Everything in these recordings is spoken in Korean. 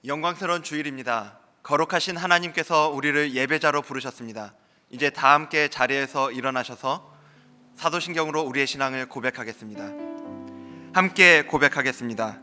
영광스러운 주일입니다. 거룩하신 하나님께서 우리를 예배자로 부르셨습니다. 이제 다 함께 자리에서 일어나셔서 사도신경으로 우리의 신앙을 고백하겠습니다. 함께 고백하겠습니다.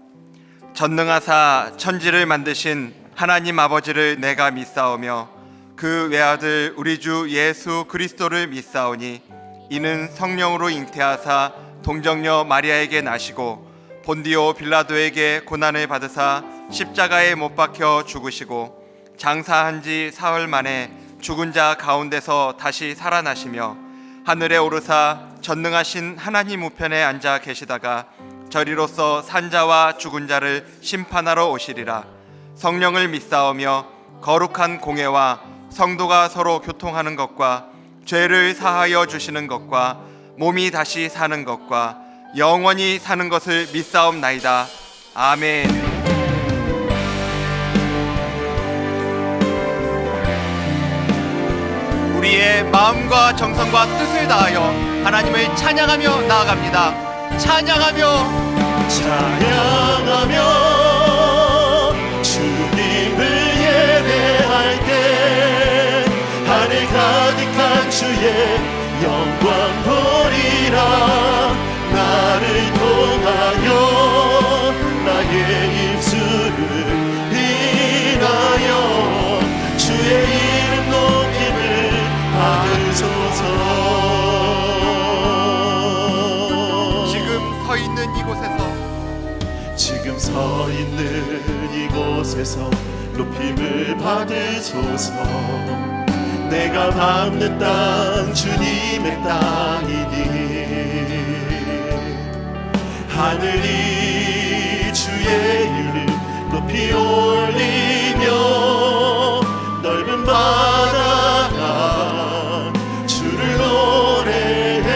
전능하사 천지를 만드신 하나님 아버지를 내가 믿사오며 그 외아들 우리 주 예수 그리스도를 믿사오니 이는 성령으로 잉태하사 동정녀 마리아에게 나시고 본디오 빌라도에게 고난을 받으사 십자가에 못 박혀 죽으시고 장사한 지 사흘 만에 죽은 자 가운데서 다시 살아나시며 하늘에 오르사 전능하신 하나님 우편에 앉아 계시다가 저리로서 산자와 죽은 자를 심판하러 오시리라. 성령을 믿사오며 거룩한 공회와 성도가 서로 교통하는 것과 죄를 사하여 주시는 것과 몸이 다시 사는 것과 영원히 사는 것을 믿사옵나이다. 아멘. 우리의 마음과 정성과 뜻을 다하여 하나님을 찬양하며 나아갑니다. 찬양하며 주님을 예배할 때 하늘 가득한 주의 영광 보리라. 나를 통하여 나의 입술을 인하여 주의 이름 높임을 받으소서. 지금 서 있는 이곳에서 높임을 받으소서. 내가 밟는 땅 주님의 땅이니 하늘이 주의 이름 높이 올리며 넓은 바다가 주를 노래해.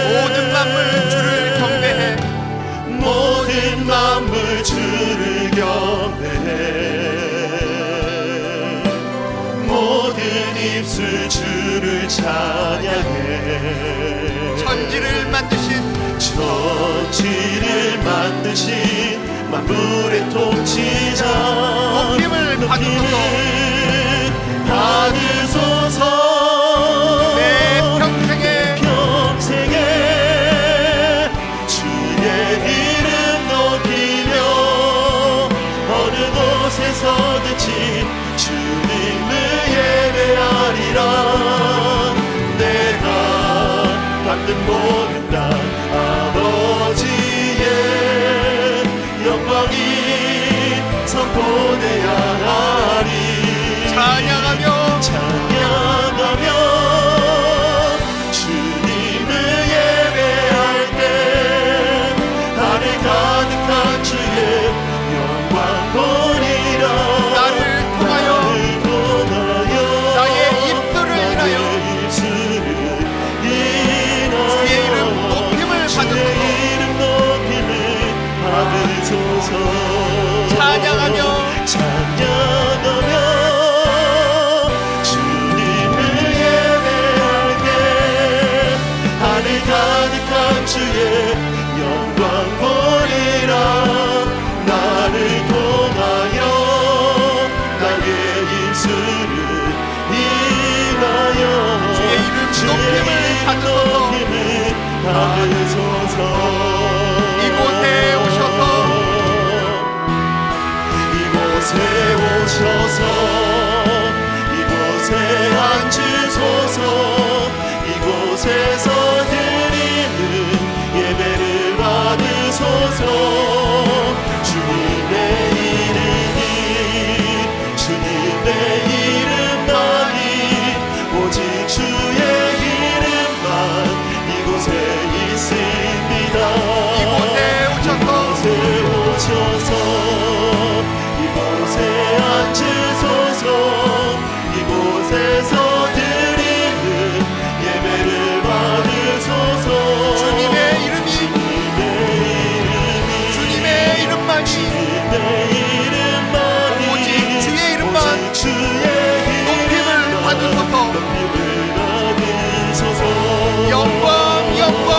모든 만물 주를 경배해. 모든 만물 주를 경배해. 모든 입술 주를 찬양해. 천지를 만드신 만물의 통치자 높임을 받으소서. 내 평생에 주의 이름 높이며 어느 곳에서든지 주님을 예배하리라. 내가 받는 모든 땅 아버지의 영광이 선포되어야 하리. 찬양하며 주님을 예배할 때 하늘 가득한 주의 영광 보리라. 나를 통하여 나의 입술을 인하여 주의 이름 높임을 받으소서. 찬양하며 주님을 예배할 때 하늘 가득한 주의 영광 보리라. 나를 통하여 나의 입술을 인하여 주의 이름 높임을 받으소서. 이곳에 오셔서 이곳에 앉으소서. 이곳에서 드리는 예배를 받으소서. 주님의 이름만이 오직 주의 이름만 이곳에 있습니다. 이곳에 오셔서 이곳에 앉으소서. 이곳에서 드리는 예배를 받으소서. 주님의 이름만이 오직 주의 이름만 높임을 받으소서. 영광 영광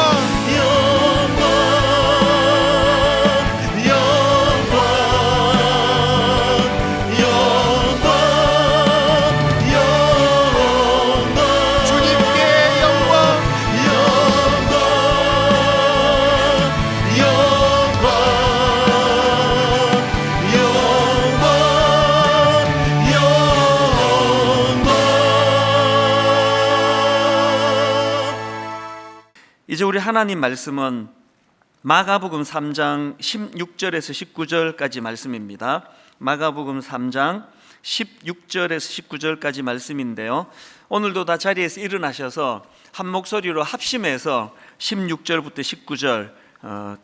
이제 우리 하나님 말씀은 마가복음 3장 16절에서 19절까지 말씀입니다. 마가복음 3장 16절에서 19절까지 말씀인데요, 오늘도 다 자리에서 일어나셔서 한 목소리로 합심해서 16절부터 19절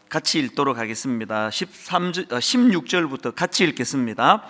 같이 읽도록 하겠습니다. 16절부터 같이 읽겠습니다.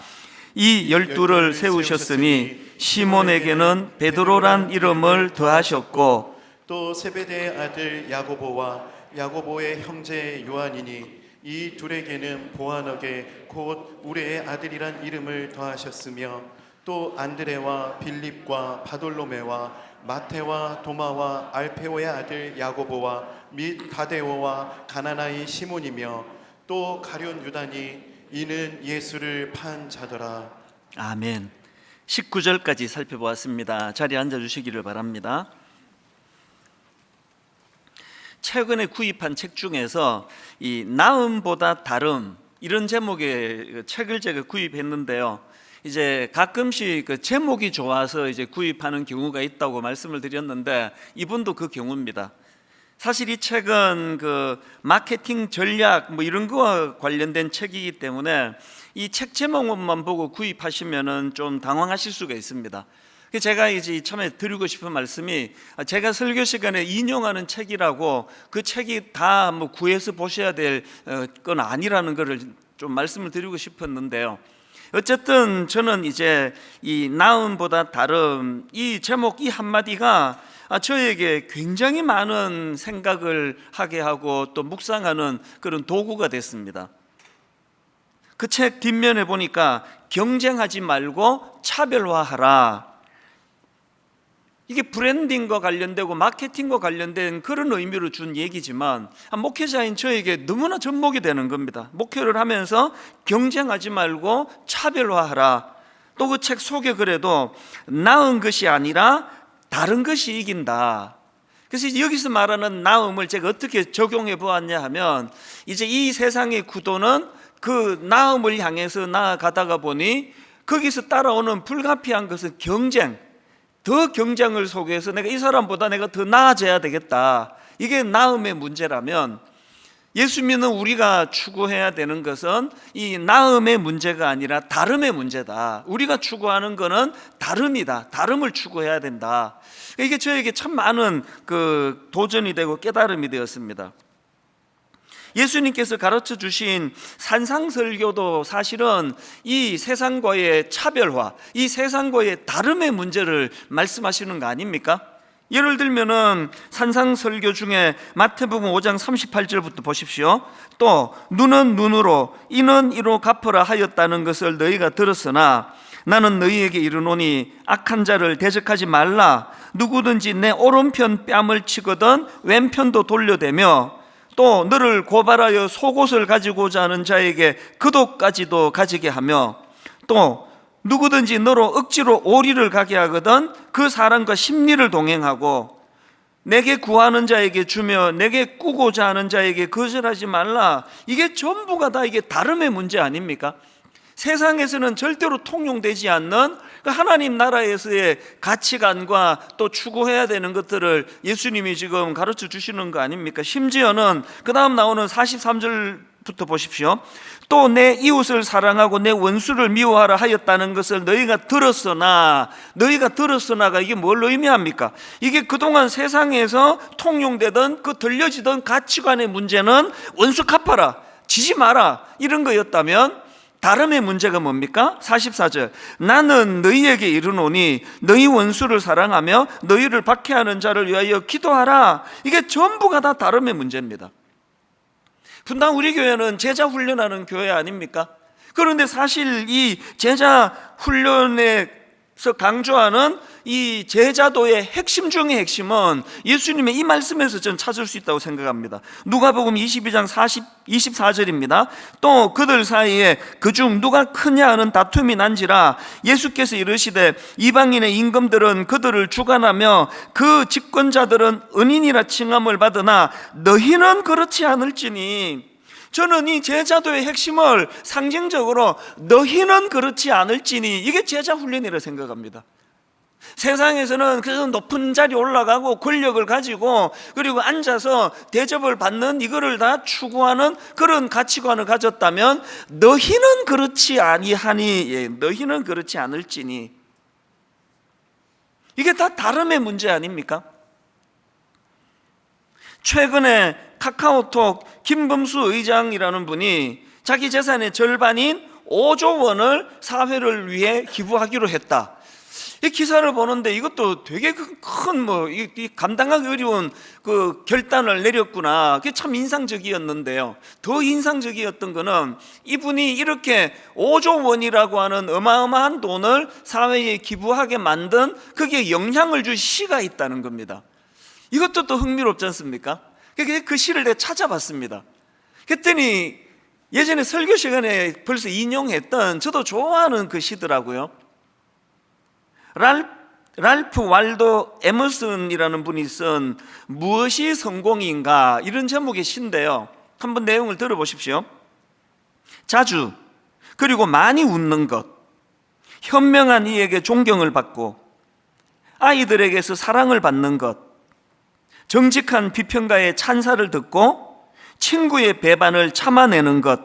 이 12를 세우셨으니 시몬에게는 베드로란 이름을 더하셨고 또 세베대의 아들 야고보와 야고보의 형제 요한이니 이 둘에게는 보아너게 곧 우레의 아들이란 이름을 더하셨으며 또 안드레와 빌립과 바돌로메와 마테와 도마와 알페오의 아들 야고보와 및 다데오와 가나나의 시몬이며 또 가룟 유다니 이는 예수를 판 자더라. 아멘. 19절까지 살펴보았습니다. 자리에 앉아주시기를 바랍니다. 최근에 구입한 책 중에서 이 나음보다 다름, 이런 제목의 책을 제가 구입했는데요, 이제 가끔씩 그 제목이 좋아서 이제 구입하는 경우가 있다고 말씀을 드렸는데 이분도 그 경우입니다. 사실 이 책은 그 마케팅 전략 뭐 이런 거와 관련된 책이기 때문에 이 책 제목만 보고 구입하시면은 좀 당황하실 수가 있습니다. 제가 이제 처음에 드리고 싶은 말씀이, 제가 설교 시간에 인용하는 책이라고 그 책이 다 뭐 구해서 보셔야 될 건 아니라는 것을 좀 말씀을 드리고 싶었는데요, 어쨌든 저는 이제 이 나음보다 다름, 이 제목 이 한마디가 저에게 굉장히 많은 생각을 하게 하고 또 묵상하는 그런 도구가 됐습니다. 그 책 뒷면에 보니까 경쟁하지 말고 차별화하라, 이게 브랜딩과 관련되고 마케팅과 관련된 그런 의미로 준 얘기지만 목회자인 저에게 너무나 접목이 되는 겁니다. 목회를 하면서 경쟁하지 말고 차별화하라. 또 그 책 속에 그래도 나은 것이 아니라 다른 것이 이긴다. 그래서 여기서 말하는 나음을 제가 어떻게 적용해 보았냐 하면, 이제 이 세상의 구도는 그 나음을 향해서 나아가다가 보니 거기서 따라오는 불가피한 것은 경쟁, 더 경쟁을 속에서 내가 이 사람보다 내가 더 나아져야 되겠다, 이게 나음의 문제라면, 예수 믿는 우리가 추구해야 되는 것은 이 나음의 문제가 아니라 다름의 문제다. 우리가 추구하는 것은 다름이다. 다름을 추구해야 된다. 이게 저에게 참 많은 그 도전이 되고 깨달음이 되었습니다. 예수님께서 가르쳐 주신 산상설교도 사실은 이 세상과의 차별화, 이 세상과의 다름의 문제를 말씀하시는 거 아닙니까? 예를 들면은 산상설교 중에 마태복음 5장 38절부터 보십시오. 또 눈은 눈으로 이는 이로 갚으라 하였다는 것을 너희가 들었으나 나는 너희에게 이르노니 악한 자를 대적하지 말라. 누구든지 내 오른편 뺨을 치거든 왼편도 돌려대며 또 너를 고발하여 속옷을 가지고자 하는 자에게 그옷까지도 가지게 하며 또 누구든지 너로 억지로 오리를 가게 하거든 그 사람과 심리를 동행하고 내게 구하는 자에게 주며 내게 꾸고자 하는 자에게 거절하지 말라. 이게 전부가 다 이게 다름의 문제 아닙니까? 세상에서는 절대로 통용되지 않는 그 하나님 나라에서의 가치관과 또 추구해야 되는 것들을 예수님이 지금 가르쳐 주시는 거 아닙니까? 심지어는 그 다음 나오는 43절부터 보십시오. 또 내 이웃을 사랑하고 내 원수를 미워하라 하였다는 것을 너희가 들었으나가 이게 뭘 의미합니까? 이게 그동안 세상에서 통용되던 그 들려지던 가치관의 문제는 원수 갚아라, 지지 마라, 이런 거였다면 다름의 문제가 뭡니까? 44절 나는 너희에게 이르노니 너희 원수를 사랑하며 너희를 박해하는 자를 위하여 기도하라. 이게 전부가 다 다름의 문제입니다. 분당 우리 교회는 제자 훈련하는 교회 아닙니까? 그런데 사실 이 제자 훈련에서 강조하는 이 제자도의 핵심 중의 핵심은 예수님의 이 말씀에서 저는 찾을 수 있다고 생각합니다. 누가복음 22장 24절입니다. 또 그들 사이에 그중 누가 크냐 하는 다툼이 난지라 예수께서 이르시되 이방인의 임금들은 그들을 주관하며 그 집권자들은 은인이라 칭함을 받으나 너희는 그렇지 않을지니. 저는 이 제자도의 핵심을 상징적으로 너희는 그렇지 않을지니, 이게 제자 훈련이라 생각합니다. 세상에서는 그래서 높은 자리에 올라가고 권력을 가지고 그리고 앉아서 대접을 받는 이거를 다 추구하는 그런 가치관을 가졌다면 너희는 그렇지 아니하니, 너희는 그렇지 않을지니. 이게 다 다름의 문제 아닙니까? 최근에 카카오톡 김범수 의장이라는 분이 자기 재산의 절반인 5조 원을 사회를 위해 기부하기로 했다. 이 기사를 보는데 이것도 되게 큰 감당하기 어려운 그 결단을 내렸구나. 그게 참 인상적이었는데요. 더 인상적이었던 거는 이분이 이렇게 5조 원이라고 하는 어마어마한 돈을 사회에 기부하게 만든 거기에 영향을 줄 시가 있다는 겁니다. 이것도 또 흥미롭지 않습니까? 그 시를 내가 찾아봤습니다. 그랬더니 예전에 설교 시간에 벌써 인용했던 저도 좋아하는 그 시더라고요. 랄프 waldo 에머슨이라는 분이 쓴 무엇이 성공인가, 이런 제목의 시인데요. 한번 내용을 들어보십시오. 자주 그리고 많이 웃는 것, 현명한 이에게 존경을 받고 아이들에게서 사랑을 받는 것, 정직한 비평가의 찬사를 듣고 친구의 배반을 참아내는 것,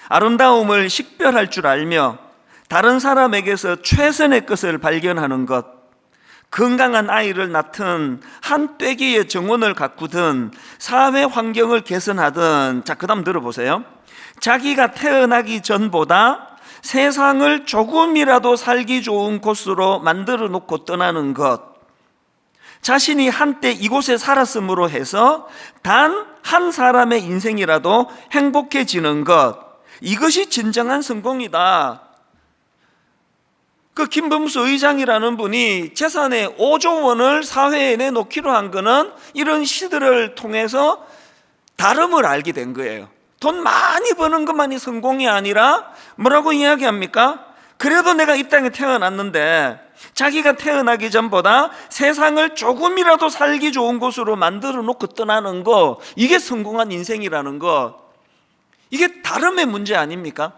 아름다움을 식별할 줄 알며 다른 사람에게서 최선의 것을 발견하는 것, 건강한 아이를 낳든 한 떼기의 정원을 가꾸든 사회 환경을 개선하든. 자, 그 다음 들어보세요. 자기가 태어나기 전보다 세상을 조금이라도 살기 좋은 곳으로 만들어 놓고 떠나는 것, 자신이 한때 이곳에 살았으므로 해서 단 한 사람의 인생이라도 행복해지는 것, 이것이 진정한 성공이다. 그 김범수 의장이라는 분이 재산의 5조 원을 사회에 내놓기로 한 거는 이런 시들을 통해서 다름을 알게 된 거예요. 돈 많이 버는 것만이 성공이 아니라 뭐라고 이야기합니까? 그래도 내가 이 땅에 태어났는데 자기가 태어나기 전보다 세상을 조금이라도 살기 좋은 곳으로 만들어 놓고 떠나는 거, 이게 성공한 인생이라는 거, 이게 다름의 문제 아닙니까?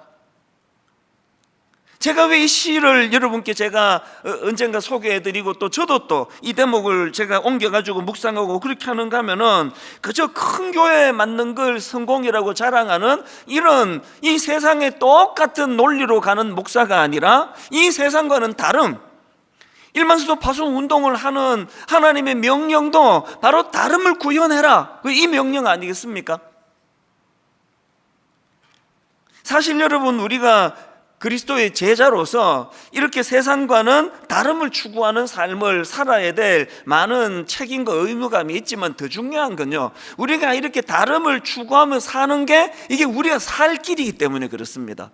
제가 왜 이 시를 여러분께 제가 언젠가 소개해드리고 또 저도 또 이 대목을 제가 옮겨가지고 묵상하고 그렇게 하는가 하면은 그저 큰 교회에 맞는 걸 성공이라고 자랑하는 이런 이 세상에 똑같은 논리로 가는 목사가 아니라 이 세상과는 다름, 일만수도 파송 운동을 하는 하나님의 명령도 바로 다름을 구현해라, 이 명령 아니겠습니까? 사실 여러분, 우리가 그리스도의 제자로서 이렇게 세상과는 다름을 추구하는 삶을 살아야 될 많은 책임과 의무감이 있지만 더 중요한 건요, 우리가 이렇게 다름을 추구하며 사는 게 이게 우리가 살 길이기 때문에 그렇습니다.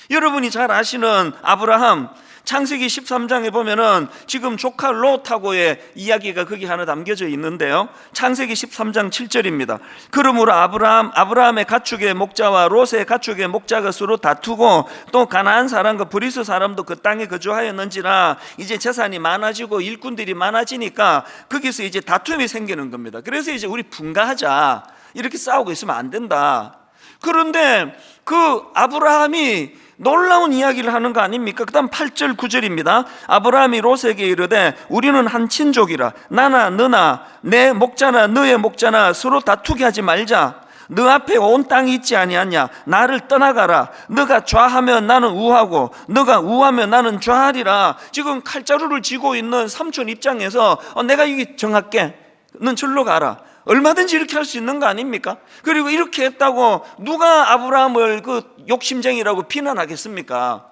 여러분이 잘 아시는 아브라함, 창세기 13장에 보면은 지금 조카 롯하고의 이야기가 거기 하나 담겨져 있는데요. 창세기 13장 7절입니다. 그러므로 아브라함의 가축의 목자와 롯의 가축의 목자가 서로 다투고 또 가나안 사람과 브리스 사람도 그 땅에 거주하였는지라. 이제 재산이 많아지고 일꾼들이 많아지니까 거기서 이제 다툼이 생기는 겁니다. 그래서 이제 우리 분가하자, 이렇게 싸우고 있으면 안 된다. 그런데 그 아브라함이 놀라운 이야기를 하는 거 아닙니까? 그 다음 8절 9절입니다 아브라함이 롯에게 이르되 우리는 한 친족이라 나나 너나 내 목자나 너의 목자나 서로 다투게 하지 말자. 너 앞에 온 땅이 있지 아니하냐? 나를 떠나가라. 너가 좌하면 나는 우하고 너가 우하면 나는 좌하리라. 지금 칼자루를 쥐고 있는 삼촌 입장에서 내가 이게 정할게, 넌 절로 가라, 얼마든지 이렇게 할 수 있는 거 아닙니까? 그리고 이렇게 했다고 누가 아브라함을 그 욕심쟁이라고 비난하겠습니까?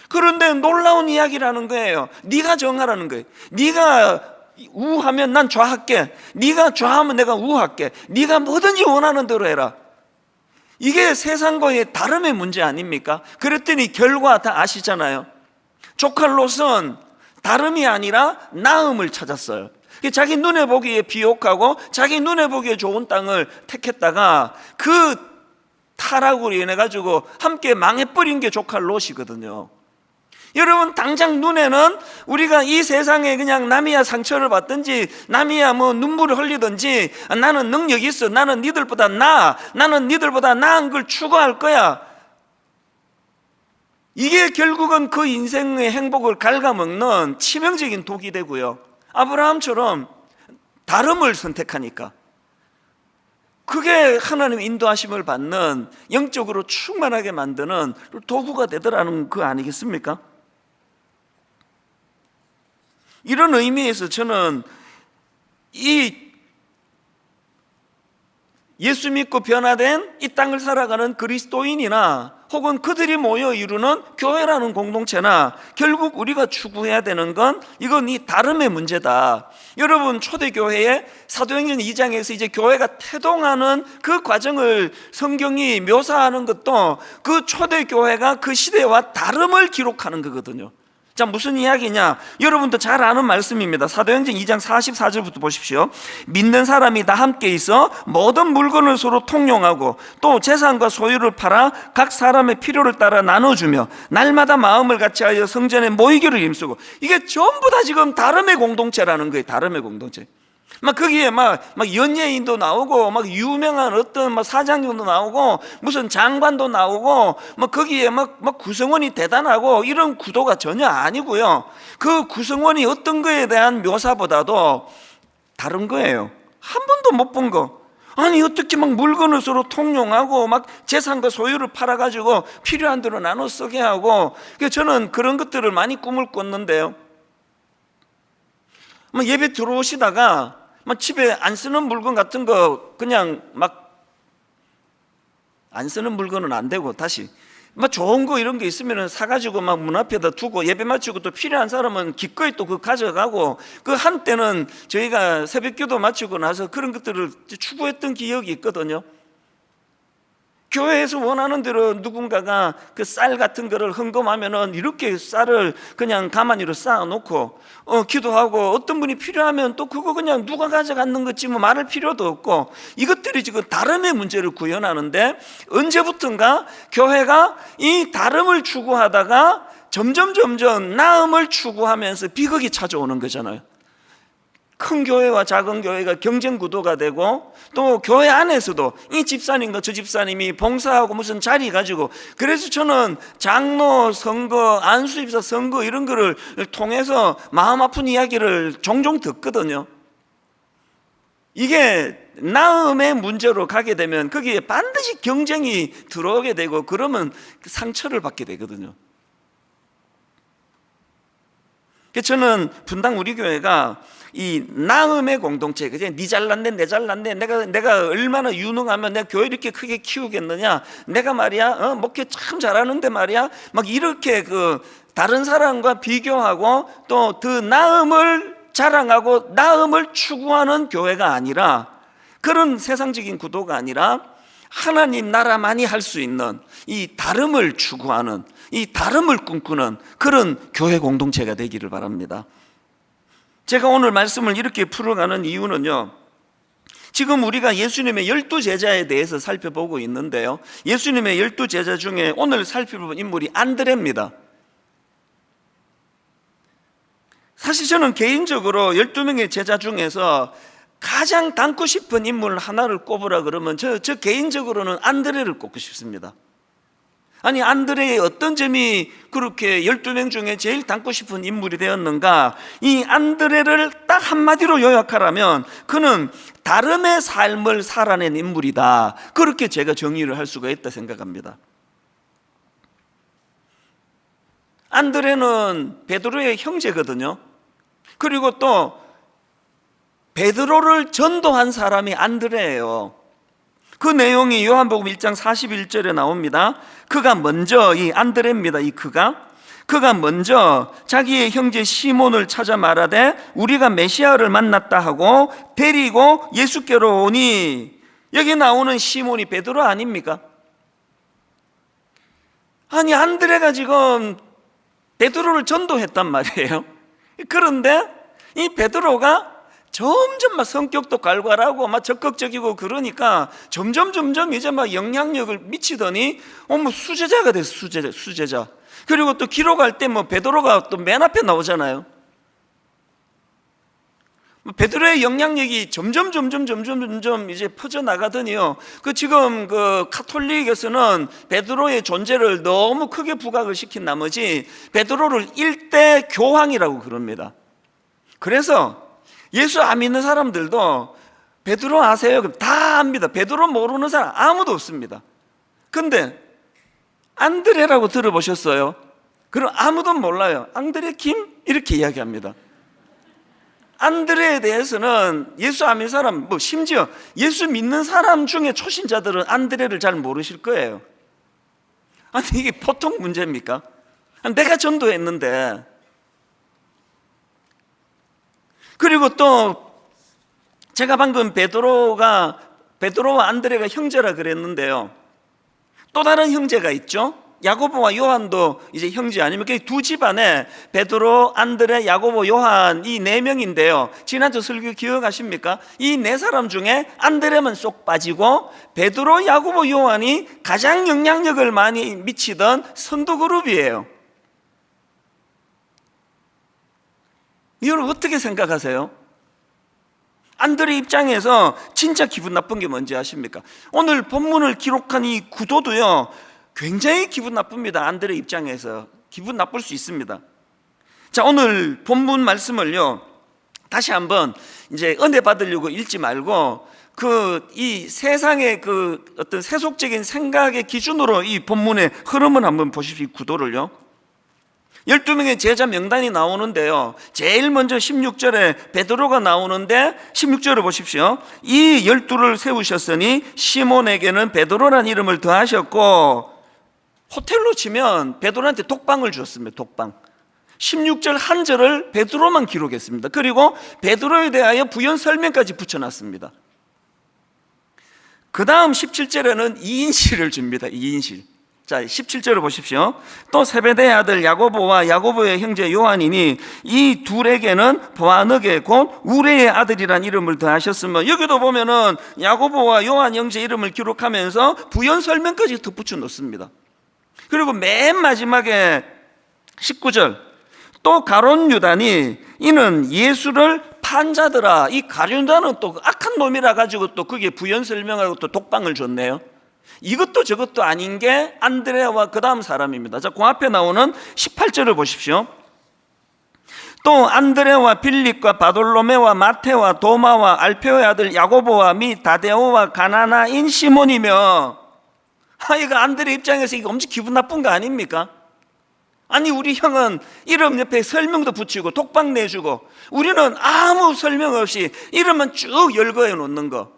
그런데 놀라운 이야기라는 거예요. 네가 정하라는 거예요. 네가 우하면 난 좌할게, 네가 좌하면 내가 우할게, 네가 뭐든지 원하는 대로 해라. 이게 세상과의 다름의 문제 아닙니까? 그랬더니 결과 다 아시잖아요. 조카 롯은 다름이 아니라 나음을 찾았어요. 자기 눈에 보기에 비옥하고 자기 눈에 보기에 좋은 땅을 택했다가 그 타락으로 인해 가지고 함께 망해버린 게 조카 롯이거든요. 여러분, 당장 눈에는 우리가 이 세상에 그냥 남이야 상처를 받든지 남이야 뭐 눈물을 흘리든지 나는 능력이 있어, 나는 니들보다 나아, 나는 니들보다 나은 걸 추구할 거야, 이게 결국은 그 인생의 행복을 갉아먹는 치명적인 독이 되고요, 아브라함처럼 다름을 선택하니까 그게 하나님의 인도하심을 받는, 영적으로 충만하게 만드는 도구가 되더라는 거 아니겠습니까? 이런 의미에서 저는 이 예수 믿고 변화된 이 땅을 살아가는 그리스도인이나 혹은 그들이 모여 이루는 교회라는 공동체나 결국 우리가 추구해야 되는 건 이건 이 다름의 문제다. 여러분, 초대교회의 사도행전 2장에서 이제 교회가 태동하는 그 과정을 성경이 묘사하는 것도 그 초대교회가 그 시대와 다름을 기록하는 거거든요. 자, 무슨 이야기냐? 여러분도 잘 아는 말씀입니다. 사도행전 2장 44절부터 보십시오. 믿는 사람이 다 함께 있어 모든 물건을 서로 통용하고 또 재산과 소유를 팔아 각 사람의 필요를 따라 나눠주며 날마다 마음을 같이하여 성전에 모이기를 힘쓰고. 이게 전부 다 지금 다름의 공동체라는 거예요. 다름의 공동체. 막 거기에 막 연예인도 나오고 막 유명한 어떤 막 사장님도 나오고 무슨 장관도 나오고 막 거기에 막 구성원이 대단하고 이런 구도가 전혀 아니고요. 그 구성원이 어떤 거에 대한 묘사보다도 다른 거예요. 한 번도 못 본 거. 아니 어떻게 막 물건을 서로 통용하고 막 재산과 소유를 팔아가지고 필요한 대로 나눠 쓰게 하고. 그래서 저는 그런 것들을 많이 꿈을 꿨는데요. 예배 들어오시다가 막 집에 안 쓰는 물건 같은 거 그냥 막 안 쓰는 물건은 안 되고 다시 막 좋은 거 이런 게 있으면 사가지고 막 문 앞에다 두고 예배 마치고 또 필요한 사람은 기꺼이 또 그거 가져가고. 그 한때는 저희가 새벽기도 마치고 나서 그런 것들을 추구했던 기억이 있거든요. 교회에서 원하는 대로 누군가가 그 쌀 같은 거를 헌금하면은 이렇게 쌀을 그냥 가만히로 쌓아놓고 기도하고, 어떤 분이 필요하면 또 그거 그냥 누가 가져갔는 거지 뭐 말할 필요도 없고. 이것들이 지금 다름의 문제를 구현하는데, 언제부턴가 교회가 이 다름을 추구하다가 점점 나음을 추구하면서 비극이 찾아오는 거잖아요. 큰 교회와 작은 교회가 경쟁 구도가 되고, 또 교회 안에서도 이 집사님과 저 집사님이 봉사하고 무슨 자리 가지고. 그래서 저는 장로 선거, 안수입사 선거 이런 거를 통해서 마음 아픈 이야기를 종종 듣거든요. 이게 나음의 문제로 가게 되면 거기에 반드시 경쟁이 들어오게 되고, 그러면 상처를 받게 되거든요. 그래서 저는 분당 우리 교회가 이 나음의 공동체, 그냥 니 잘났네 내 잘났네, 내가 얼마나 유능하면 내가 교회 이렇게 크게 키우겠느냐, 내가 말이야 목회 참 잘하는데 말이야 막 이렇게 그 다른 사람과 비교하고 또 그 나음을 자랑하고 나음을 추구하는 교회가 아니라, 그런 세상적인 구도가 아니라 하나님 나라만이 할 수 있는 이 다름을 추구하는, 이 다름을 꿈꾸는 그런 교회 공동체가 되기를 바랍니다. 제가 오늘 말씀을 이렇게 풀어가는 이유는요, 지금 우리가 예수님의 12제자에 대해서 살펴보고 있는데요, 예수님의 12제자 중에 오늘 살펴볼 인물이 안드레입니다. 사실 저는 개인적으로 12명의 제자 중에서 가장 닮고 싶은 인물 하나를 꼽으라 그러면 저 개인적으로는 안드레를 꼽고 싶습니다. 아니, 안드레의 어떤 점이 그렇게 12명 중에 제일 닮고 싶은 인물이 되었는가? 이 안드레를 딱 한마디로 요약하라면 그는 다름의 삶을 살아낸 인물이다. 그렇게 제가 정의를 할 수가 있다 생각합니다. 안드레는 베드로의 형제거든요. 그리고 또 베드로를 전도한 사람이 안드레예요. 그 내용이 요한복음 1장 41절에 나옵니다. 그가 먼저, 이 안드레입니다. 그가 먼저 자기의 형제 시몬을 찾아 말하되 우리가 메시아를 만났다 하고 데리고 예수께로 오니. 여기 나오는 시몬이 베드로 아닙니까? 아니, 안드레가 지금 베드로를 전도했단 말이에요. 그런데 이 베드로가 점점 막 성격도 갈갈하고 막 적극적이고 그러니까 점점 이제 막 영향력을 미치더니 뭐 수제자가 됐어. 수제자. 그리고 또 기록할 때 뭐 베드로가 또 맨 앞에 나오잖아요. 베드로의 영향력이 점점 이제 퍼져나가더니요. 지금 카톨릭에서는 베드로의 존재를 너무 크게 부각을 시킨 나머지 베드로를 일대 교황이라고 그럽니다. 그래서 예수 안 믿는 사람들도 베드로 아세요? 그럼 다 압니다. 베드로 모르는 사람 아무도 없습니다. 근데 안드레라고 들어보셨어요? 그럼 아무도 몰라요. 안드레 김? 이렇게 이야기합니다. 안드레에 대해서는 예수 안 믿는 사람, 심지어 예수 믿는 사람 중에 초신자들은 안드레를 잘 모르실 거예요. 아니, 이게 보통 문제입니까? 내가 전도했는데. 그리고 또 제가 방금 베드로와 안드레가 형제라 그랬는데요. 또 다른 형제가 있죠. 야고보와 요한도 이제 형제 아닙니까? 두 집안에 베드로, 안드레, 야고보, 요한 이 네 명인데요. 지난주 설교 기억하십니까? 이 네 사람 중에 안드레만 쏙 빠지고 베드로, 야고보, 요한이 가장 영향력을 많이 미치던 선도 그룹이에요. 여러분 어떻게 생각하세요? 안드레 입장에서 진짜 기분 나쁜 게 뭔지 아십니까? 오늘 본문을 기록한 이 구도도요, 굉장히 기분 나쁩니다. 안드레 입장에서 기분 나쁠 수 있습니다. 자, 오늘 본문 말씀을요 다시 한번 이제 은혜 받으려고 읽지 말고 이 세상의 어떤 세속적인 생각의 기준으로 이 본문의 흐름을 한번 보십시오. 이 구도를요. 12명의 제자 명단이 나오는데요, 제일 먼저 16절에 베드로가 나오는데 16절을 보십시오. 이 12를 세우셨으니 시몬에게는 베드로라는 이름을 더하셨고, 호텔로 치면 베드로한테 독방을 주었습니다. 독방. 16절 한 절을 베드로만 기록했습니다. 그리고 베드로에 대하여 부연 설명까지 붙여놨습니다. 그 다음 17절에는 2인실을 줍니다. 2인실. 자, 17절을 보십시오. 또 세베대의 아들 야고보와 야고보의 형제 요한이니 이 둘에게는 보아너게 곧 우레의 아들이란 이름을 더하셨으며, 여기도 보면은 야고보와 요한 형제 이름을 기록하면서 부연 설명까지 덧붙여 놓습니다. 그리고 맨 마지막에 19절, 또 가룟 유다니 이는 예수를 판 자더라. 이 가룟 유다는 또 악한 놈이라 가지고 또 그게 부연 설명하고 또 독방을 줬네요. 이것도 저것도 아닌 게 안드레와 그 다음 사람입니다. 자, 그 앞에 나오는 18절을 보십시오. 또 안드레와 빌립과 바돌로메와 마테와 도마와 알페오의 아들 야고보와 미 다데오와 가나나인 시몬이며, 이거 안드레 입장에서 이거 엄청 기분 나쁜 거 아닙니까? 아니, 우리 형은 이름 옆에 설명도 붙이고 독방 내주고, 우리는 아무 설명 없이 이름만 쭉 열거해 놓는 거.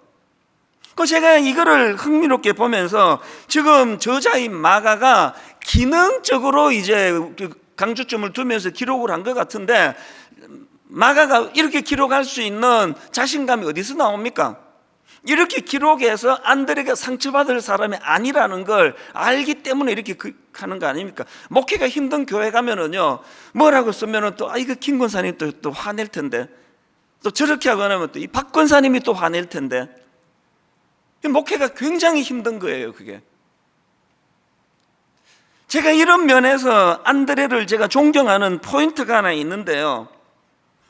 제가 이거를 흥미롭게 보면서 지금 저자인 마가가 기능적으로 이제 강조점을 두면서 기록을 한 것 같은데, 마가가 이렇게 기록할 수 있는 자신감이 어디서 나옵니까? 이렇게 기록해서 안드레가 상처받을 사람이 아니라는 걸 알기 때문에 이렇게 하는 거 아닙니까? 목회가 힘든 교회 가면은요, 뭐라고 쓰면은 또 이거 김 권사님 또 화낼 텐데, 또 저렇게 하고 나면 또 이 박 권사님이 또 화낼 텐데, 목회가 굉장히 힘든 거예요, 그게. 제가 이런 면에서 안드레를 제가 존경하는 포인트가 하나 있는데요,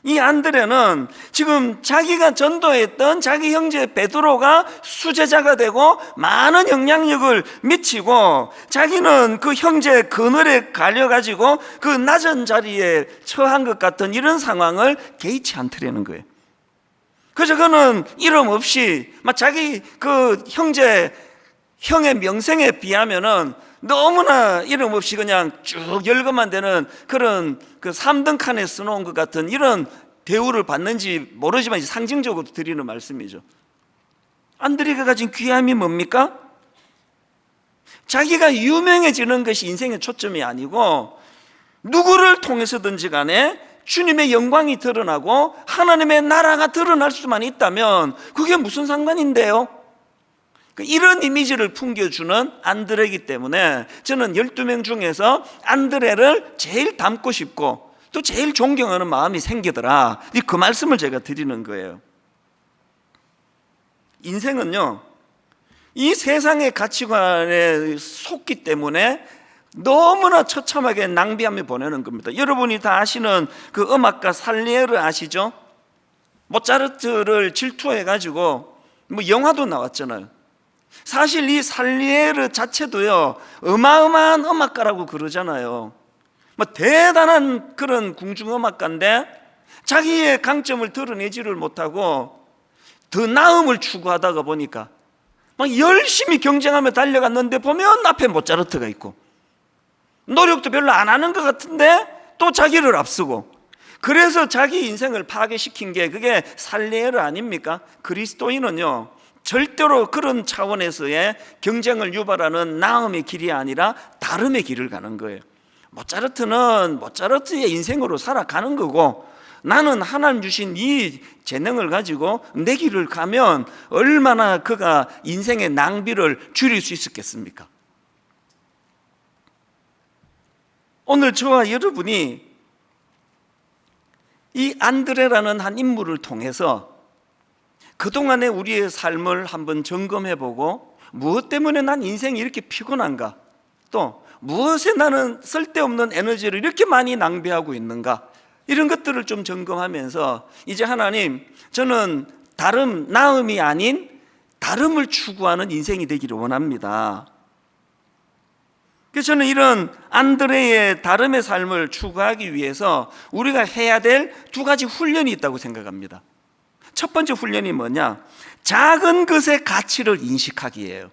이 안드레는 지금 자기가 전도했던 자기 형제 베드로가 수제자가 되고 많은 영향력을 미치고, 자기는 그 형제 그늘에 갈려가지고 그 낮은 자리에 처한 것 같은 이런 상황을 개의치 않더라는 거예요. 그래서 그는 이름 없이 자기 그 형의 명성에 비하면은 너무나 이름 없이 그냥 쭉 열거만 되는 그런 그 3등 칸에 써놓은 것 같은 이런 대우를 받는지 모르지만 상징적으로 드리는 말씀이죠. 안드레가 가진 귀함이 뭡니까? 자기가 유명해지는 것이 인생의 초점이 아니고, 누구를 통해서든지 간에 주님의 영광이 드러나고 하나님의 나라가 드러날 수만 있다면 그게 무슨 상관인데요? 이런 이미지를 풍겨주는 안드레이기 때문에 저는 12명 중에서 안드레를 제일 닮고 싶고 또 제일 존경하는 마음이 생기더라. 그 말씀을 제가 드리는 거예요. 인생은요, 이 세상의 가치관에 속기 때문에 너무나 처참하게 낭비하며 보내는 겁니다. 여러분이 다 아시는 그 음악가 살리에르 아시죠? 모차르트를 질투해가지고 뭐 영화도 나왔잖아요. 사실 이 살리에르 자체도요 어마어마한 음악가라고 그러잖아요. 뭐 대단한 그런 궁중음악가인데 자기의 강점을 드러내지를 못하고 더 나음을 추구하다가 보니까 막 열심히 경쟁하며 달려갔는데 보면 앞에 모차르트가 있고 노력도 별로 안 하는 것 같은데 또 자기를 앞서고, 그래서 자기 인생을 파괴시킨 게 그게 살리에르 아닙니까? 그리스도인은요 절대로 그런 차원에서의 경쟁을 유발하는 나음의 길이 아니라 다름의 길을 가는 거예요. 모차르트는 모차르트의 인생으로 살아가는 거고, 나는 하나님 주신 이 재능을 가지고 내 길을 가면 얼마나 그가 인생의 낭비를 줄일 수 있었겠습니까? 오늘 저와 여러분이 이 안드레라는 한 인물을 통해서 그동안의 우리의 삶을 한번 점검해보고, 무엇 때문에 난 인생이 이렇게 피곤한가, 또 무엇에 나는 쓸데없는 에너지를 이렇게 많이 낭비하고 있는가, 이런 것들을 좀 점검하면서 이제 하나님, 저는 다름, 나음이 아닌 다름을 추구하는 인생이 되기를 원합니다. 그래서 저는 이런 안드레의 다름의 삶을 추구하기 위해서 우리가 해야 될 두 가지 훈련이 있다고 생각합니다. 첫 번째 훈련이 뭐냐? 작은 것의 가치를 인식하기예요.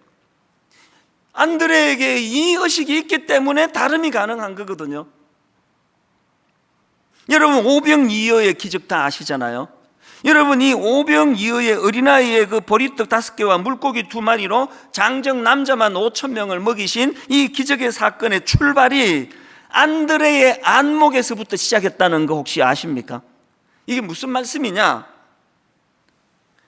안드레에게 이 의식이 있기 때문에 다름이 가능한 거거든요. 여러분, 오병이어의 기적 다 아시잖아요. 여러분, 이 오병이어의 어린아이의 그 보리떡 5개와 물고기 2마리로 장정 남자만 5,000명을 먹이신 이 기적의 사건의 출발이 안드레의 안목에서부터 시작했다는 거 혹시 아십니까? 이게 무슨 말씀이냐?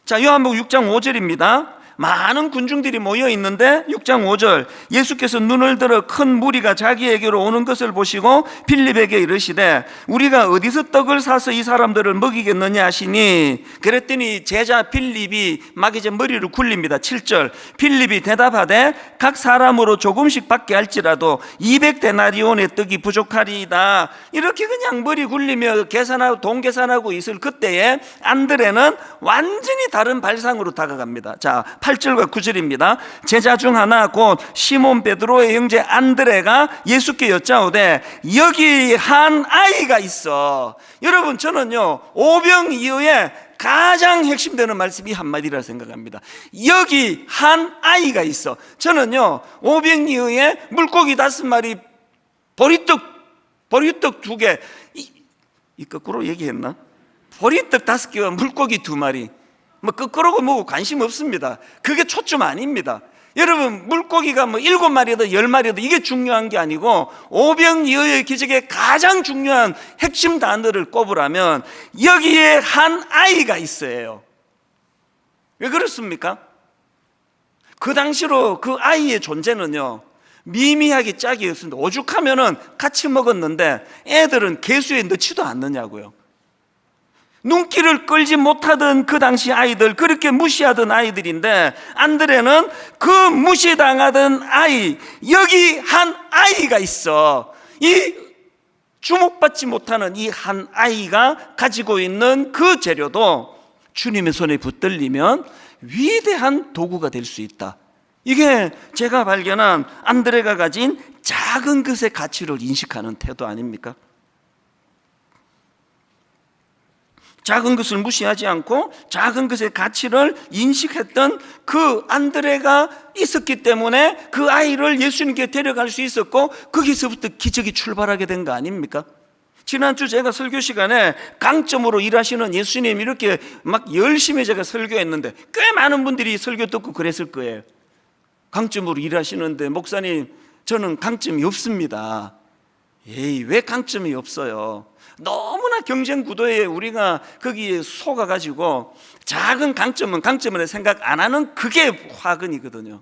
자, 요한복음 6장 5절입니다. 많은 군중들이 모여 있는데 6장 5절, 예수께서 눈을 들어 큰 무리가 자기에게로 오는 것을 보시고 빌립에게 이르시되 우리가 어디서 떡을 사서 이 사람들을 먹이겠느냐 하시니, 그랬더니 제자 빌립이 막 이제 머리를 굴립니다. 7절, 빌립이 대답하되 각 사람으로 조금씩 받게 할지라도 200데나리온의 떡이 부족하리이다. 이렇게 그냥 머리 굴리며 계산하고 돈 계산하고 있을 그때에 안드레는 완전히 다른 발상으로 다가갑니다. 자, 8절과 9절입니다. 제자 중 하나 곧 시몬 베드로의 형제 안드레가 예수께 여짜오되 여기 한 아이가 있어. 여러분, 저는요 오병이어의 가장 핵심되는 말씀이 한마디라 생각합니다. 여기 한 아이가 있어. 저는요 오병이어의 물고기 5마리, 보리떡 2개, 이 거꾸로 얘기했나? 보리떡 5개와 물고기 2마리, 뭐 거꾸로고 뭐고 관심 없습니다. 그게 초점 아닙니다. 여러분, 물고기가 뭐 7마리든 10마리든 이게 중요한 게 아니고, 오병이어의 기적의 가장 중요한 핵심 단어를 꼽으라면 여기에 한 아이가 있어요. 왜 그렇습니까? 그 당시로 그 아이의 존재는요 미미하게 짝이었습니다. 오죽하면은 같이 먹었는데 애들은 개수에 넣지도 않느냐고요. 눈길을 끌지 못하던 그 당시 아이들, 그렇게 무시하던 아이들인데 안드레는 그 무시당하던 아이, 여기 한 아이가 있어. 이 주목받지 못하는 이 한 아이가 가지고 있는 그 재료도 주님의 손에 붙들리면 위대한 도구가 될 수 있다. 이게 제가 발견한 안드레가 가진 작은 것의 가치를 인식하는 태도 아닙니까? 작은 것을 무시하지 않고 작은 것의 가치를 인식했던 그 안드레가 있었기 때문에 그 아이를 예수님께 데려갈 수 있었고, 거기서부터 기적이 출발하게 된 거 아닙니까? 지난주 제가 설교 시간에 강점으로 일하시는 예수님 이렇게 막 열심히 제가 설교했는데 꽤 많은 분들이 설교 듣고 그랬을 거예요. 강점으로 일하시는데 목사님, 저는 강점이 없습니다. 에이, 왜 강점이 없어요? 너무나 경쟁 구도에 우리가 거기에 속아가지고 작은 강점을 생각 안 하는 그게 화근이거든요.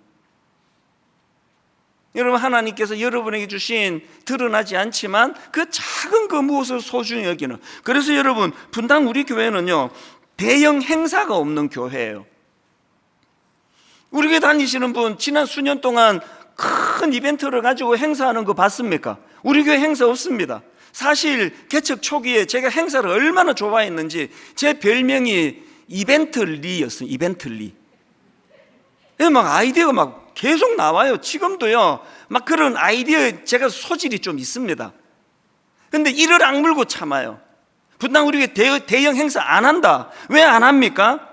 여러분, 하나님께서 여러분에게 주신 드러나지 않지만 그 작은 그 무엇을 소중히 여기는, 그래서 여러분, 분당 우리 교회는요 대형 행사가 없는 교회예요. 우리 교회 다니시는 분 지난 수년 동안 큰 이벤트를 가지고 행사하는 거 봤습니까? 우리 교회 행사 없습니다. 사실 개척 초기에 제가 행사를 얼마나 좋아했는지 제 별명이 이벤트리였어요. 이벤트리. 막 아이디어가 막 계속 나와요. 지금도요. 막 그런 아이디어에 제가 소질이 좀 있습니다. 근데 이를 악물고 참아요. 분당 우리 교회 대형 행사 안 한다. 왜 안 합니까?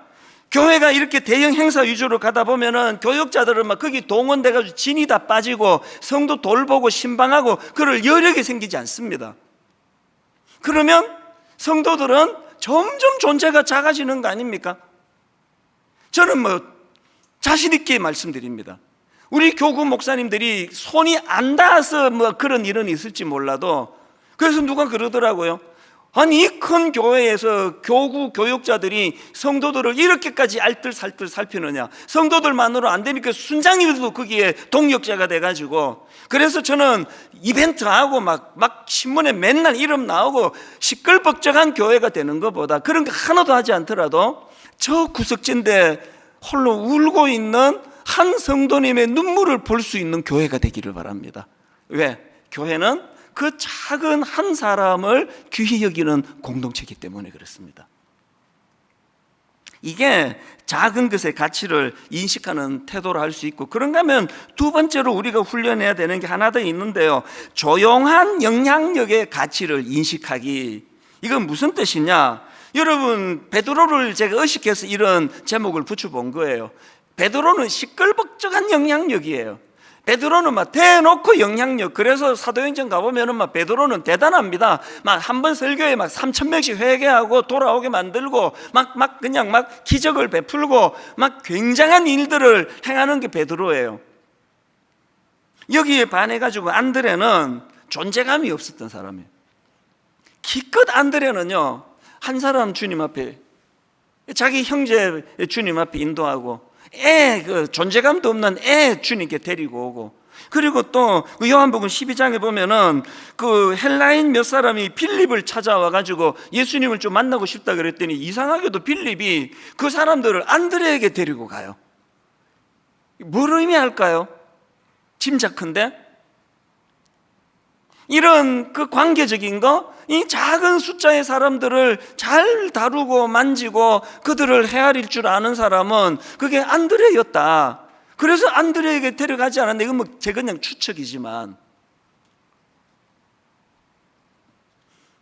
교회가 이렇게 대형 행사 위주로 가다 보면은 교역자들은 막 거기 동원돼가지고 진이 다 빠지고 성도 돌보고 신방하고 그럴 여력이 생기지 않습니다. 그러면 성도들은 점점 존재가 작아지는 거 아닙니까? 저는 뭐 자신 있게 말씀드립니다. 우리 교구 목사님들이 손이 안 닿아서 뭐 그런 일은 있을지 몰라도, 그래서 누가 그러더라고요. 아니 이 큰 교회에서 교구 교육자들이 성도들을 이렇게까지 알뜰살뜰 살피느냐, 성도들만으로 안 되니까 순장님도 거기에 동력자가 돼가지고, 그래서 저는 이벤트하고 막 신문에 맨날 이름 나오고 시끌벅적한 교회가 되는 것보다 그런 거 하나도 하지 않더라도 저 구석진데 홀로 울고 있는 한 성도님의 눈물을 볼 수 있는 교회가 되기를 바랍니다. 왜? 교회는 그 작은 한 사람을 귀히 여기는 공동체이기 때문에 그렇습니다. 이게 작은 것의 가치를 인식하는 태도로 할 수 있고, 그런가 하면 두 번째로 우리가 훈련해야 되는 게 하나 더 있는데요. 조용한 영향력의 가치를 인식하기. 이건 무슨 뜻이냐? 여러분, 베드로를 제가 의식해서 이런 제목을 붙여본 거예요. 베드로는 시끌벅적한 영향력이에요. 베드로는 막 대놓고 영향력. 그래서 사도행전 가보면은 막 베드로는 대단합니다. 막 한 번 설교에 막 3,000명씩 회개하고 돌아오게 만들고 그냥 기적을 베풀고 막 굉장한 일들을 행하는 게 베드로예요. 여기에 반해가지고 안드레는 존재감이 없었던 사람이에요. 기껏 안드레는요, 한 사람 주님 앞에, 자기 형제 주님 앞에 인도하고, 존재감도 없는 애 주님께 데리고 오고, 그리고 또 요한복음 12장에 보면은 그 헬라인 몇 사람이 빌립을 찾아와 가지고 예수님을 좀 만나고 싶다 그랬더니 이상하게도 빌립이 그 사람들을 안드레에게 데리고 가요. 뭘 의미할까요? 짐작컨대 이런 그 관계적인 거, 이 작은 숫자의 사람들을 잘 다루고 만지고 그들을 헤아릴 줄 아는 사람은 그게 안드레였다. 그래서 안드레에게 데려가지 않았는데, 이건 뭐 제 그냥 추측이지만,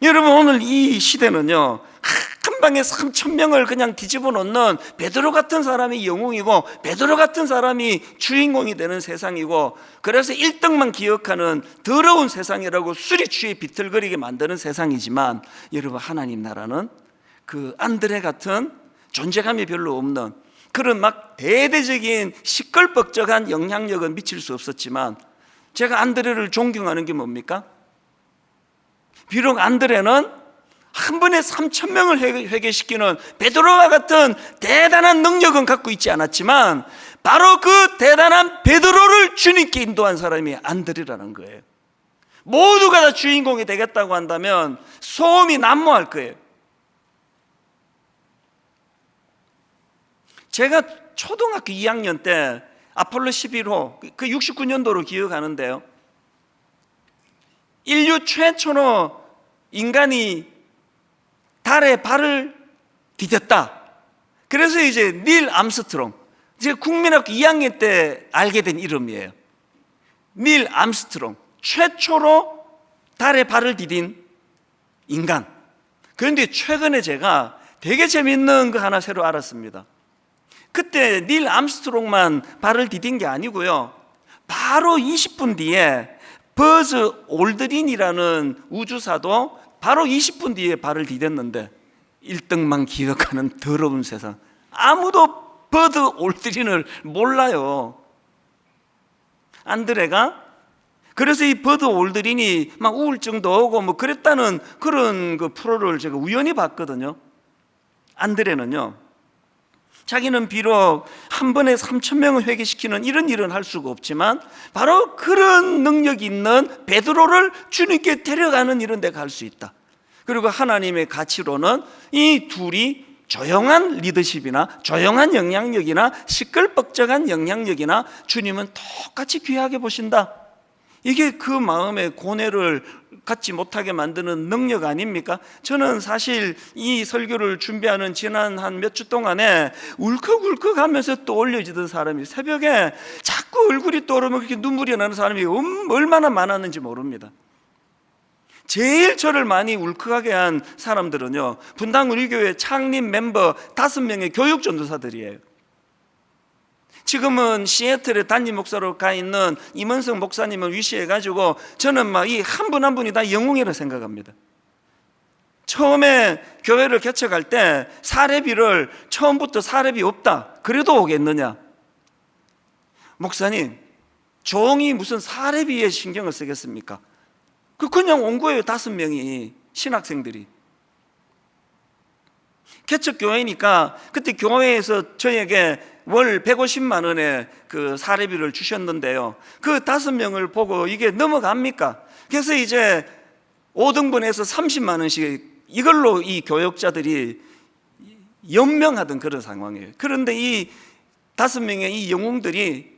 여러분 오늘 이 시대는요, 한 방에 3,000명을 그냥 뒤집어 놓는 베드로 같은 사람이 영웅이고 베드로 같은 사람이 주인공이 되는 세상이고, 그래서 1등만 기억하는 더러운 세상이라고 술이 취해 비틀거리게 만드는 세상이지만, 여러분 하나님 나라는 그 안드레 같은 존재감이 별로 없는 그런 막 대대적인 시끌벅적한 영향력은 미칠 수 없었지만, 제가 안드레를 존경하는 게 뭡니까? 비록 안드레는 한 번에 3,000명을 회개시키는 베드로와 같은 대단한 능력은 갖고 있지 않았지만, 바로 그 대단한 베드로를 주님께 인도한 사람이 안드레라는 거예요. 모두가 다 주인공이 되겠다고 한다면 소음이 난무할 거예요. 제가 초등학교 2학년 때 아폴로 11호, 그 69년도로 기억하는데요, 인류 최초로 인간이 달에 발을 디뎠다. 그래서 이제 닐 암스트롱, 제가 국민학교 2학년 때 알게 된 이름이에요. 닐 암스트롱, 최초로 달에 발을 디딘 인간. 그런데 최근에 제가 되게 재밌는 거 하나 새로 알았습니다. 그때 닐 암스트롱만 발을 디딘 게 아니고요, 바로 20분 뒤에 버즈 올드린이라는 우주사도 바로 20분 뒤에 발을 디뎠는데, 1등만 기억하는 더러운 세상. 아무도 버즈 올드린을 몰라요. 안드레가 그래서 이 버즈 올드린이 막 우울증도 오고 뭐 그랬다는 그런 그 프로를 제가 우연히 봤거든요. 안드레는요, 자기는 비록 한 번에 3,000명을 회개시키는 이런 일은 할 수가 없지만 바로 그런 능력이 있는 베드로를 주님께 데려가는 일은 내가 할 수 있다. 그리고 하나님의 가치로는 이 둘이 조용한 리더십이나 조용한 영향력이나 시끌벅적한 영향력이나 주님은 똑같이 귀하게 보신다. 이게 그 마음의 고뇌를 갖지 못하게 만드는 능력 아닙니까? 저는 사실 이 설교를 준비하는 지난 한 몇 주 동안에 울컥울컥 하면서 또 올려지던 사람이, 새벽에 자꾸 얼굴이 떠오르면 그렇게 눈물이 나는 사람이 얼마나 많았는지 모릅니다. 제일 저를 많이 울컥하게 한 사람들은요, 분당 우리 교회 창립 멤버 5명의 교육 전도사들이에요. 지금은 시애틀에 담임 목사로 가 있는 임원석 목사님을 위시해가지고 저는 막 이 한 분 한 분이 다 영웅이라 생각합니다. 처음에 교회를 개척할 때 사례비를 처음부터 사례비 없다 그래도 오겠느냐? 목사님, 종이 무슨 사례비에 신경을 쓰겠습니까? 그냥 온 거예요. 5명이 신학생들이. 개척 교회니까 그때 교회에서 저에게 월 150만 원의 그 사례비를 주셨는데요, 그 5명을 보고 이게 넘어갑니까? 그래서 이제 5등분해서 30만 원씩 이걸로 이 교역자들이 연명하던 그런 상황이에요. 그런데 이 5명의 이 영웅들이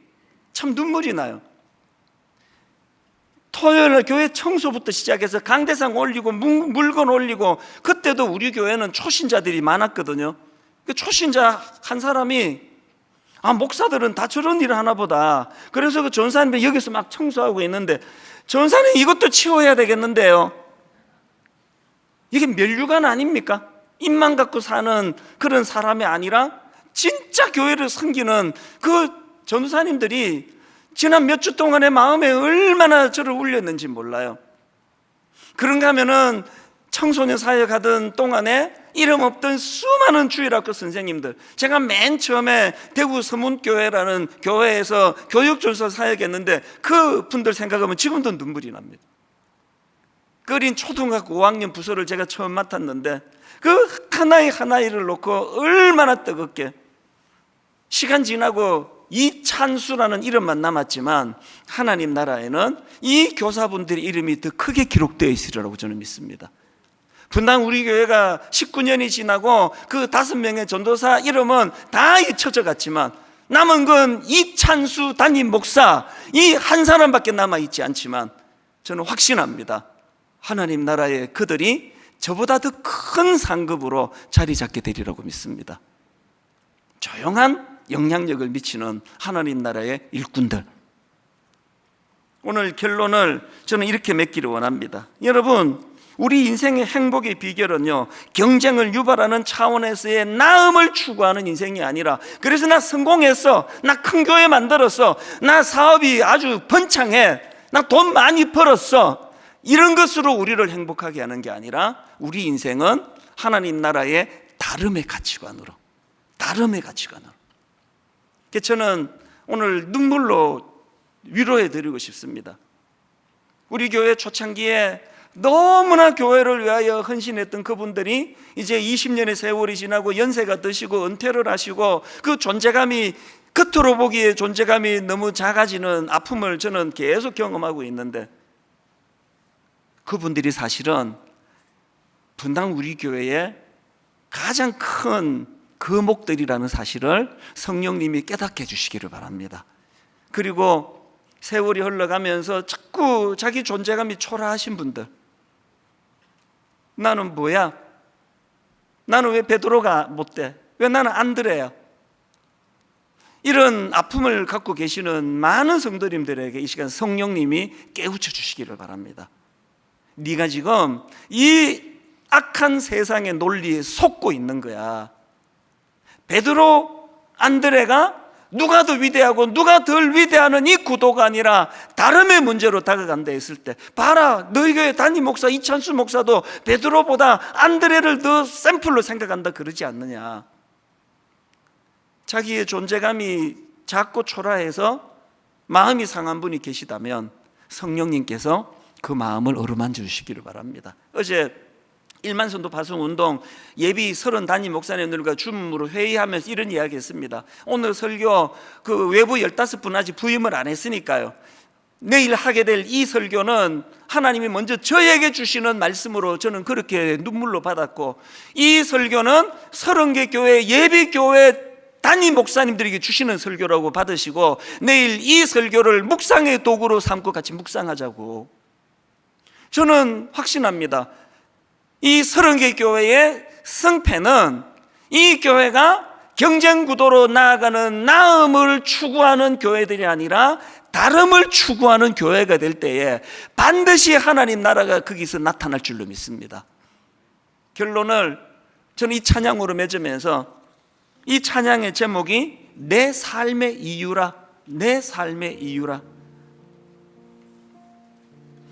참 눈물이 나요. 토요일 교회 청소부터 시작해서 강대상 올리고 물건 올리고, 그때도 우리 교회는 초신자들이 많았거든요. 그 초신자 한 사람이 목사들은 다 저런 일을 하나 보다. 그래서 그 전사님이 여기서 막 청소하고 있는데, 전사님 이것도 치워야 되겠는데요. 이게 면류관 아닙니까? 입만 갖고 사는 그런 사람이 아니라 진짜 교회를 섬기는 그 전사님들이 지난 몇 주 동안의 마음에 얼마나 저를 울렸는지 몰라요. 그런가 하면은 청소년 사역하던 동안에 이름 없던 수많은 주일학교 선생님들, 제가 맨 처음에 대구 서문교회라는 교회에서 교육전서 사역했는데 그 분들 생각하면 지금도 눈물이 납니다. 끓인 초등학교 5학년 부서를 제가 처음 맡았는데 그 하나를 놓고 얼마나 뜨겁게, 시간 지나고 이찬수라는 이름만 남았지만 하나님 나라에는 이 교사분들의 이름이 더 크게 기록되어 있으리라고 저는 믿습니다. 분당 우리 교회가 19년이 지나고 그 5명의 전도사 이름은 다 잊혀져 갔지만 남은 건 이찬수 담임 목사 이 한 사람밖에 남아있지 않지만 저는 확신합니다. 하나님 나라에 그들이 저보다 더 큰 상급으로 자리 잡게 되리라고 믿습니다. 조용한 영향력을 미치는 하나님 나라의 일꾼들. 오늘 결론을 저는 이렇게 맺기를 원합니다. 여러분, 우리 인생의 행복의 비결은요, 경쟁을 유발하는 차원에서의 나음을 추구하는 인생이 아니라, 그래서 나 성공했어, 나 큰 교회 만들었어, 나 사업이 아주 번창해, 나 돈 많이 벌었어, 이런 것으로 우리를 행복하게 하는 게 아니라 우리 인생은 하나님 나라의 다름의 가치관으로, 다름의 가치관으로. 그래서 저는 오늘 눈물로 위로해 드리고 싶습니다. 우리 교회 초창기에 너무나 교회를 위하여 헌신했던 그분들이 이제 20년의 세월이 지나고 연세가 드시고 은퇴를 하시고 그 존재감이, 겉으로 보기에 존재감이 너무 작아지는 아픔을 저는 계속 경험하고 있는데, 그분들이 사실은 분당 우리 교회의 가장 큰 거목들이라는 사실을 성령님이 깨닫게 해주시기를 바랍니다. 그리고 세월이 흘러가면서 자꾸 자기 존재감이 초라하신 분들, 나는 뭐야? 나는 왜 베드로가 못 돼? 왜 나는 안드레야? 이런 아픔을 갖고 계시는 많은 성도님들에게 이 시간 성령님이 깨우쳐 주시기를 바랍니다. 네가 지금 이 악한 세상의 논리에 속고 있는 거야. 베드로, 안드레가 누가 더 위대하고 누가 덜 위대하는 이 구도가 아니라 다름의 문제로 다가간다 했을 때, 봐라, 너희 교회 담임 목사 이찬수 목사도 베드로보다 안드레를 더 샘플로 생각한다 그러지 않느냐. 자기의 존재감이 작고 초라해서 마음이 상한 분이 계시다면 성령님께서 그 마음을 어루만져 주시기를 바랍니다. 어제 1만 선도 파송 운동 예비 30 담임 목사님들과 줌으로 회의하면서 이런 이야기 했습니다. 오늘 설교 그 외부 15분 아직 부임을 안 했으니까요, 내일 하게 될 이 설교는 하나님이 먼저 저에게 주시는 말씀으로 저는 그렇게 눈물로 받았고, 이 설교는 30개 교회 예비 교회 담임 목사님들에게 주시는 설교라고 받으시고 내일 이 설교를 묵상의 도구로 삼고 같이 묵상하자고. 저는 확신합니다. 이 30개 교회의 성패는 이 교회가 경쟁 구도로 나아가는 나음을 추구하는 교회들이 아니라 다름을 추구하는 교회가 될 때에 반드시 하나님 나라가 거기서 나타날 줄로 믿습니다. 결론을 저는 이 찬양으로 맺으면서, 이 찬양의 제목이 내 삶의 이유라. 내 삶의 이유라.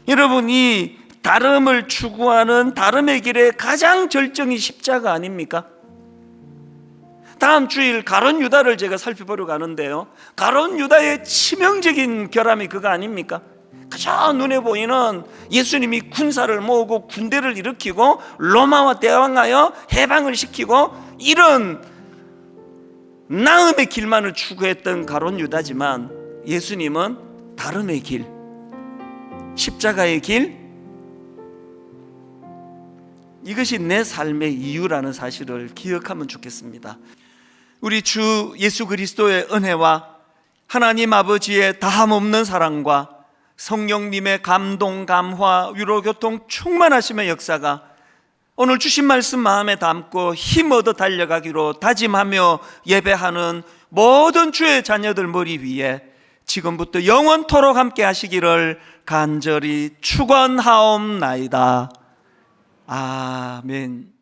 여러분, 이 다름을 추구하는 다름의 길의 가장 절정이 십자가 아닙니까? 다음 주일 가룟 유다를 제가 살펴보려고 하는데요, 가룟 유다의 치명적인 결함이 그거 아닙니까? 그저 눈에 보이는 예수님이 군사를 모으고 군대를 일으키고 로마와 대항하여 해방을 시키고 이런 나음의 길만을 추구했던 가룟 유다지만, 예수님은 다름의 길, 십자가의 길, 이것이 내 삶의 이유라는 사실을 기억하면 좋겠습니다. 우리 주 예수 그리스도의 은혜와 하나님 아버지의 다함없는 사랑과 성령님의 감동, 감화, 위로, 교통, 충만하심의 역사가 오늘 주신 말씀 마음에 담고 힘 얻어 달려가기로 다짐하며 예배하는 모든 주의 자녀들 머리 위에 지금부터 영원토록 함께 하시기를 간절히 축원하옵나이다. 아멘.